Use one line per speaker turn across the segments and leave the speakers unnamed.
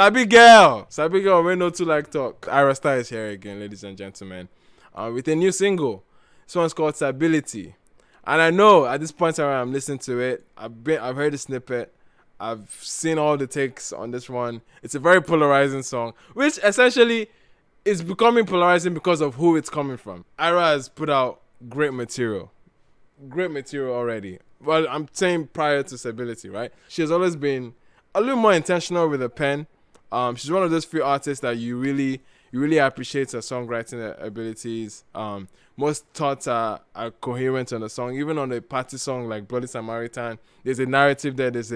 Sabi girl, we know to like talk. Ayra Starr is here again, ladies and gentlemen, with a new single. This one's called Sability. And I know at this point where I'm listening to it, I've heard the snippet, I've seen all the takes on this one. It's a very polarizing song, which essentially is becoming polarizing because of who it's coming from. Ayra has put out great material already. Well, I'm saying prior to Sability, right? She has always been a little more intentional with her pen. She's one of those few artists that you really appreciate her songwriting abilities. Most thoughts are coherent on the song. Even on a party song like Bloody Samaritan, there's a narrative there. There's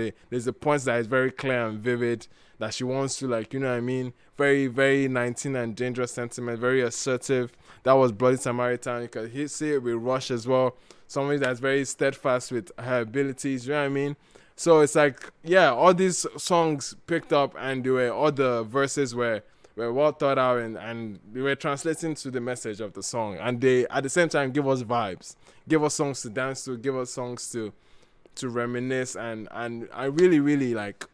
a point that is very clear and vivid that she wants to, like, you know what I mean? Very, very 19 and dangerous sentiment, very assertive. That was Bloody Samaritan. You can see it with Rush as well. Somebody that's very steadfast with her abilities, you know what I mean? So it's like, yeah, all these songs picked up and all the verses were well thought out and they were translating to the message of the song. And they, at the same time, give us vibes, give us songs to dance to, give us songs to reminisce. And I really like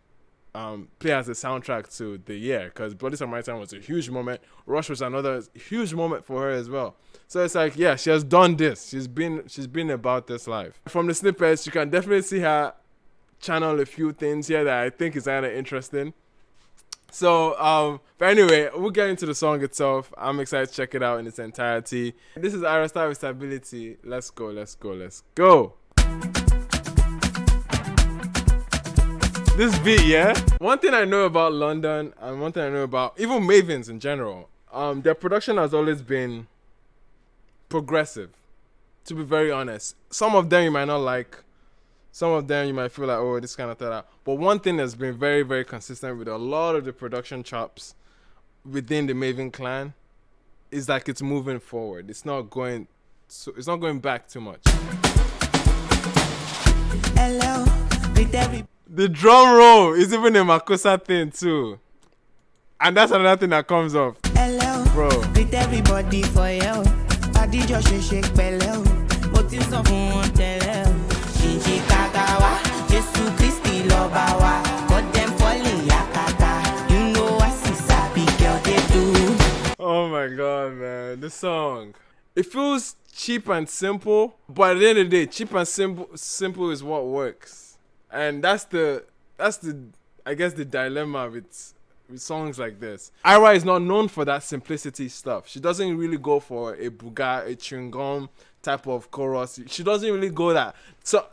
play as a soundtrack to the year, because Bloody Samaritan was a huge moment. Rush was another huge moment for her as well. So it's like, yeah, she has done this. She's been about this life. From the snippets, you can definitely see her channel a few things here that I think is kind of interesting. So, but anyway, we'll get into the song itself. I'm excited to check it out in its entirety. This is Ayra Starr with Stability. Let's go. This beat, yeah? One thing I know about London, and one thing I know about even Mavens in general, their production has always been progressive, to be very honest. Some of them you might not like. Some of them you might feel like, oh, this kind of thing. But one thing that's been very, very consistent with a lot of the production chops within the Maven clan is like it's moving forward. It's not going back too much.
Hello,
the drum roll is even a Makosa thing too. And that's another thing that comes off.
Hello,
bro.
Greet everybody for you. Body just shake bello. Motives of one tell. Shinji Kagawa, Jesu Christi Lobawa. Got them falling yakata. You know what Sabi girl they do.
Oh my god, man. This song. It feels cheap and simple, but at the end of the day, cheap and simple is what works. And that's the I guess the dilemma with songs like this. Ayra is not known for that simplicity stuff. She doesn't really go for a buga, a chewing gum type of chorus. She doesn't really go that. So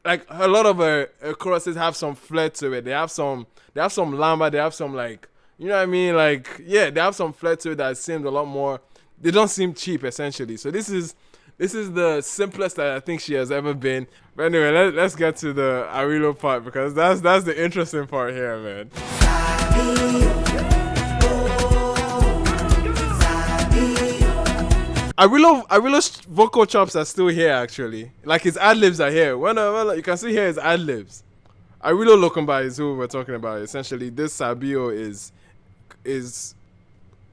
like a lot of her choruses have some flair to it. They have some lamba, they have some, like, you know what I mean? Like, yeah, they have some flair to it that seems a lot more, they don't seem cheap essentially. So this is the simplest that I think she has ever been. But anyway, let's get to the Arilo part, because that's the interesting part here, man. Arilo's vocal chops are still here actually. Like his ad-libs are here. Well, you can see here his ad-libs. Ayra Lokomba is who we're talking about. Essentially, this Sabio is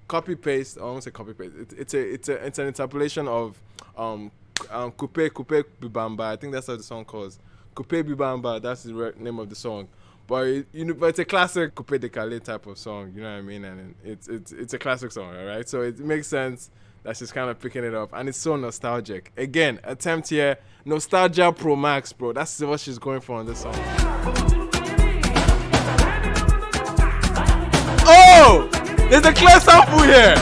copy paste. I won't say copy paste. It's an interpolation of Coupe Bibamba. I think that's how the song calls. Coupe Bibamba. That's the name of the song. But but it's a classic Coupe de Calais type of song. You know what I mean? And it's a classic song, all right? So it makes sense that she's kind of picking it up, and it's so nostalgic. Again, attempt here, nostalgia pro max, bro. That's what she's going for on this song. Oh, there's a clear sample here.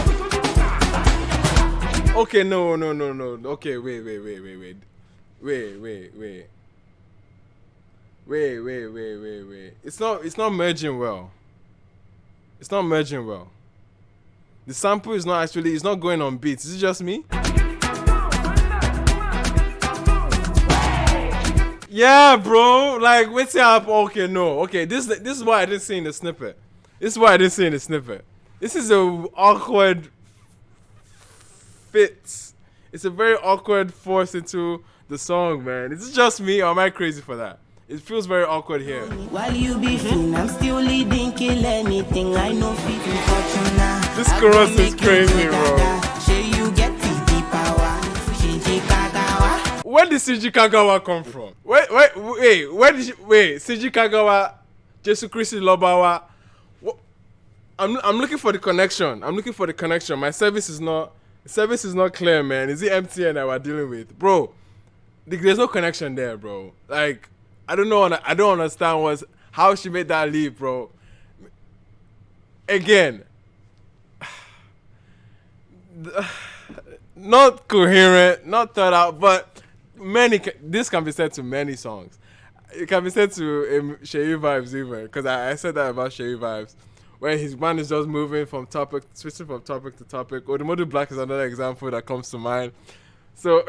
Okay, no. Okay, wait. It's not merging well. The sample is not actually, it's not going on beats. Is it just me? Yeah, bro. Like, what's up? Okay, no. Okay, this is why I didn't see in the snippet. This is a awkward fit. It's a very awkward force into the song, man. Is it just me, or am I crazy for that? It feels very awkward here.
While you be fin, I'm still leading, kill anything. I know fit fortuna.
This chorus is crazy, bro.
You get the power. Shinji Kagawa.
Where did Shinji Kagawa come from? Wait, where did Shinji Kagawa, Jesu Christi Lobawa? I'm looking for the connection. I'm looking for the connection. My service is not clear, man. Is it MTN that we're dealing with, bro? There's no connection there, bro. Like, I don't know. I don't understand how she made that leap, bro. Again, not coherent, not thought out, but this can be said to many songs. It can be said to Sheyi Vibes even, because I said that about Sheyi Vibes, where his man is just switching from topic to topic. Odumodu Black is another example that comes to mind. So,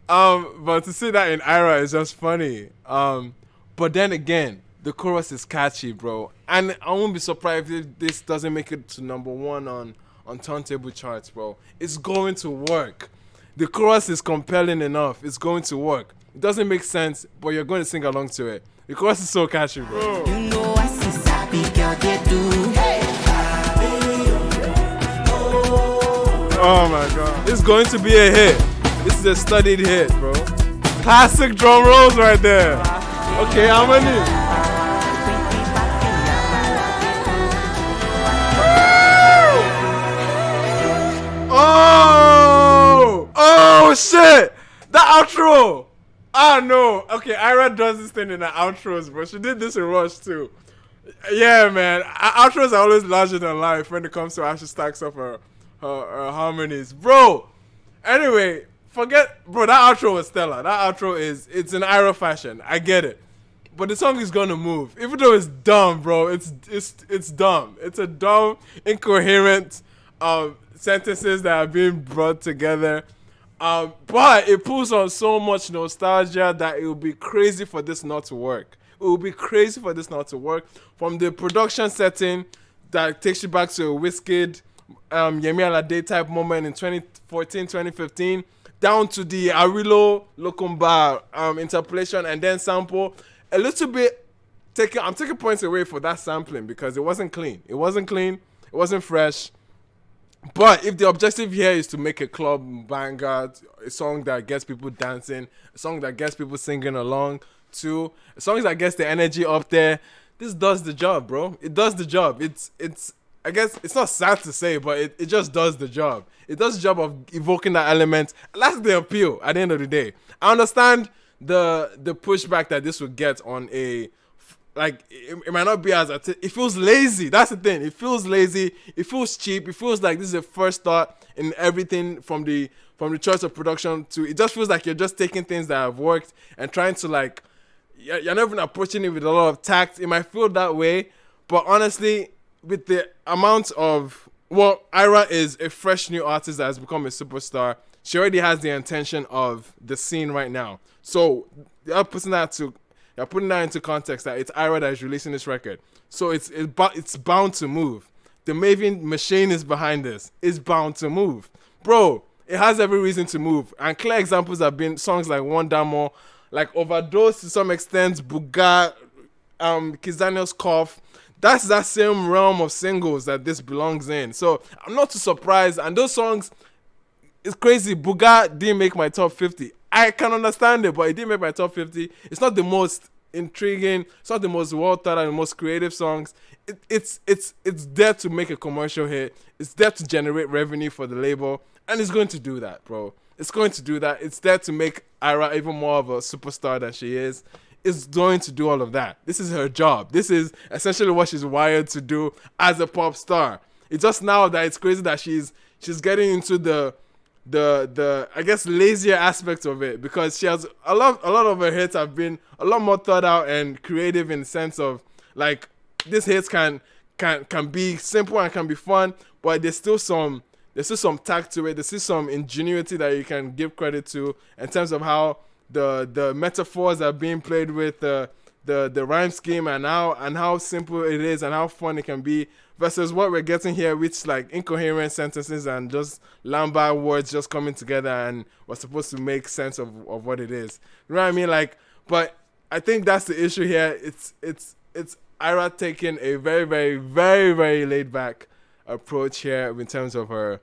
but to see that in Ayra is just funny. But then again, the chorus is catchy, bro, and I won't be surprised if this doesn't make it to number one on turntable charts, bro. It's going to work. The chorus is compelling enough. It's going to work. It doesn't make sense, but you're going to sing along to it. The chorus is so catchy, bro.
You know I see sabi girl they do.
Oh my god. It's going to be a hit. This is a studied hit, bro. Classic drum rolls right there. Okay, how many? Oh shit! The outro! Ah no. Okay, Ayra does this thing in the outros, bro. She did this in Rush too. Yeah, man. Outros are always larger than life when it comes to how she stacks up her harmonies. Bro! Anyway, bro, that outro was stellar. That outro it's in Ayra fashion. I get it. But the song is gonna move. Even though it's dumb, bro. It's dumb. It's a dumb, incoherent sentences that are being brought together. But it pulls on so much nostalgia that it would be crazy for this not to work. It would be crazy for this not to work. From the production setting that takes you back to a Wizkid, Yemi Alade type moment in 2014, 2015, down to the Arilo Lokumba interpolation and then sample. A little bit, I'm taking points away for that sampling because it wasn't clean. It wasn't fresh. But if the objective here is to make a club banger, a song that gets people dancing, a song that gets people singing along to, a song that gets the energy up there, this does the job, bro. It does the job. It's I guess it's not sad to say, but it just does the job. It does the job of evoking that element. That's the appeal at the end of the day. I understand the pushback that this would get on a, like, it might not be as it feels lazy. That's the thing. It feels lazy. It feels cheap. It feels like this is a first thought in everything from the choice of production to, it just feels like you're just taking things that have worked and trying to, like, you're not even approaching it with a lot of tact. It might feel that way, but honestly, with the amount of, well, Ayra is a fresh new artist that has become a superstar. She already has the intention of the scene right now. So you're putting that into context that it's Ayra that is releasing this record. So it's bound to move. The Maven machine is behind this. It's bound to move. Bro, it has every reason to move. And clear examples have been songs like One Damo, like Overdose to some extent, Buga, Kizaniel's Cough. That's that same realm of singles that this belongs in. So I'm not too surprised. And those songs, it's crazy. Buga didn't make my top 50. I can understand it, but it didn't make my top 50. It's not the most intriguing. It's not the most well thought out, the most creative songs. It's there to make a commercial hit. It's there to generate revenue for the label, and it's going to do that, bro. It's going to do that. It's there to make Ayra even more of a superstar than she is. It's going to do all of that. This is her job. This is essentially what she's wired to do as a pop star. It's just now that it's crazy that she's getting into the I guess lazier aspects of it, because she has a lot of her hits have been a lot more thought out and creative in the sense of, like, these hits can be simple and can be fun, but there's still some tact to it. There's still some ingenuity that you can give credit to in terms of how the metaphors are being played with, the rhyme scheme, and how simple it is and how fun it can be, versus what we're getting here, which, like, incoherent sentences and just lamba words just coming together and we're supposed to make sense of what it is. You know what I mean? Like, but I think that's the issue here. It's Ayra taking a very, very, very, very laid back approach here in terms of her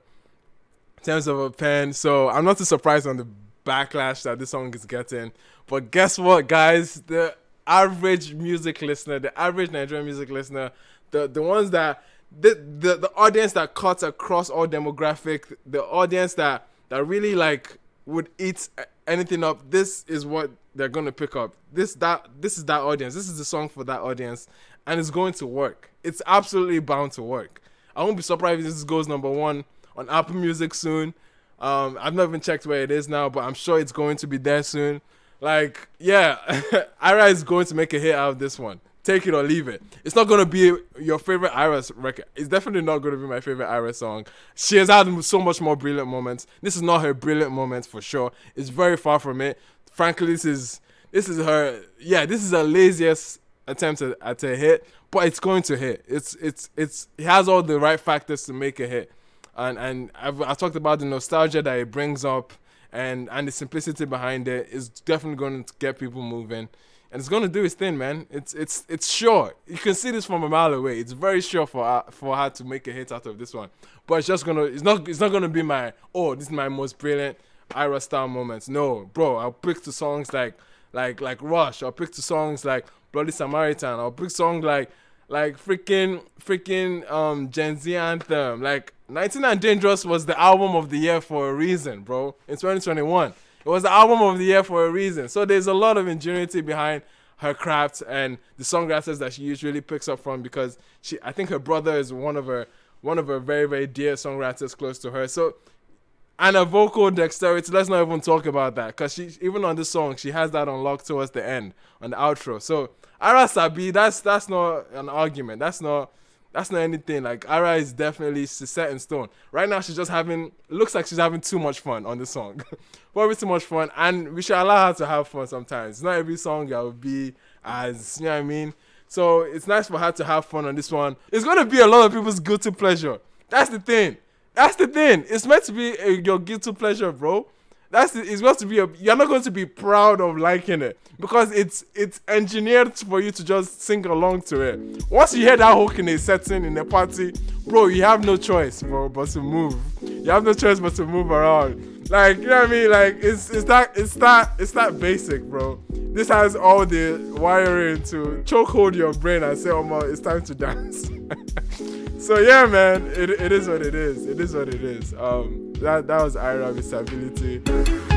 pen. So I'm not too surprised on the backlash that this song is getting. But guess what, guys? The average music listener, the average Nigerian music listener the ones that the audience that cuts across all demographic, the audience that really like would eat anything up. This is what they're gonna pick up. This is that audience. This is the song for that audience, and it's going to work. It's absolutely bound to work. I won't be surprised if this goes number 1 on Apple Music soon. I've not even checked where it is now, but I'm sure it's going to be there soon. Like, yeah, Ayra is going to make a hit out of this one. Take it or leave it. It's not going to be your favorite Ayra record. It's definitely not going to be my favorite Ayra song. She has had so much more brilliant moments. This is not her brilliant moment for sure. It's very far from it. Frankly, this is her. Yeah, this is her laziest attempt at a hit, but it's going to hit. It has all the right factors to make a hit. And I've talked about the nostalgia that it brings up, and the simplicity behind it is definitely going to get people moving, and it's going to do its thing, man. It's sure. You can see this from a mile away. It's very sure for her to make a hit out of this one. But it's not gonna be my, oh, this is my most brilliant Ayra Starr moments. No, bro. I'll pick to songs like Rush. I'll pick to songs like Bloody Samaritan. I'll pick songs like freaking Gen Z anthem. Like 19 and Dangerous was the album of the year for a reason, bro. In 2021, it was the album of the year for a reason. So there's a lot of ingenuity behind her craft and the songwriters that she usually picks up from, because I think her brother is one of her very, very dear songwriters close to her. So, and her vocal dexterity, let's not even talk about that, because she, even on this song, she has that unlocked towards the end on the outro. So Ayra Sabi, that's not an argument. That's not anything. Like, Ayra is definitely set in stone. Right now, looks like she's having too much fun on the song. Probably too much fun, and we should allow her to have fun sometimes. Not every song that will be as, you know what I mean? So it's nice for her to have fun on this one. It's going to be a lot of people's guilty pleasure. That's the thing. It's meant to be your guilty pleasure, bro. It's going to be you're not going to be proud of liking it, because it's engineered for you to just sing along to it. Once you hear that hook in a setting in a party, bro, you have no choice, bro, but to move. You have no choice but to move around. Like, you know what I mean? Like, it's that basic, bro. This has all the wiring to chokehold your brain and say, oh, it's time to dance. So yeah, man, it is what it is. It is what it is. That was Ayra with Sability.